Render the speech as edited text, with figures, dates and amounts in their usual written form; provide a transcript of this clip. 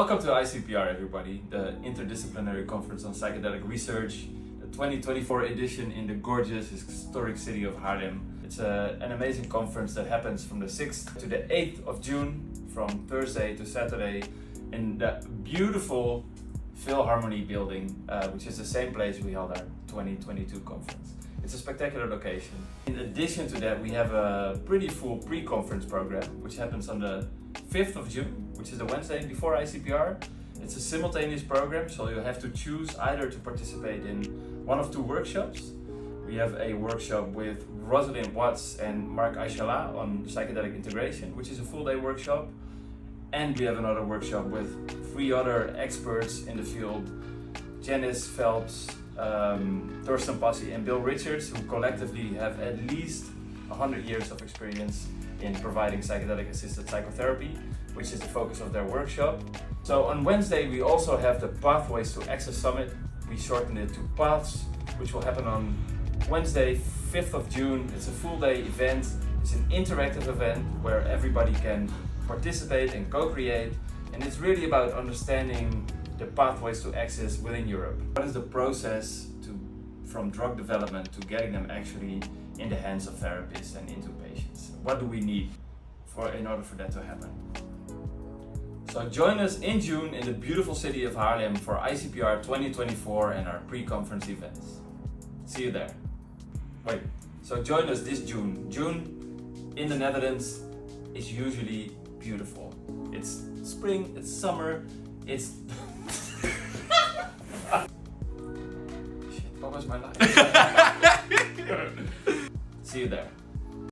Welcome to ICPR, everybody, the Interdisciplinary Conference on Psychedelic Research, the 2024 edition in the gorgeous historic city of Haarlem. It's an amazing conference that happens from the 6th to the 8th of June, from Thursday to Saturday, in the beautiful Philharmonie building, which is the same place we held our 2022 conference. It's a spectacular location. In addition to that, we have a pretty full pre-conference program, which happens on the 5th of June, which is the Wednesday before ICPR. It's a simultaneous program, so you have to choose either to participate in one of two workshops. We have a workshop with Rosalind Watts and Mark Aishala on psychedelic integration, which is a full-day workshop. And we have another workshop with three other experts in the field, Janice Phelps, Thorsten Passi and Bill Richards, who collectively have at least 100 years of experience in providing psychedelic assisted psychotherapy, which is the focus of their workshop. So on Wednesday we also have the Pathways to Access Summit. We shortened it to PATHS, which will happen on Wednesday, 5th of June. It's a full day event. It's an interactive event where everybody can participate and co-create, and it's really about understanding the pathways to access within Europe. What is the process from drug development to getting them actually in the hands of therapists and into patients? What do we need in order for that to happen? So join us in June in the beautiful city of Haarlem for ICPR 2024 and our pre-conference events. See you there. Wait, so join us this June. June in the Netherlands is usually beautiful. It's spring, it's summer, it's... Shit, what was my life? See you there.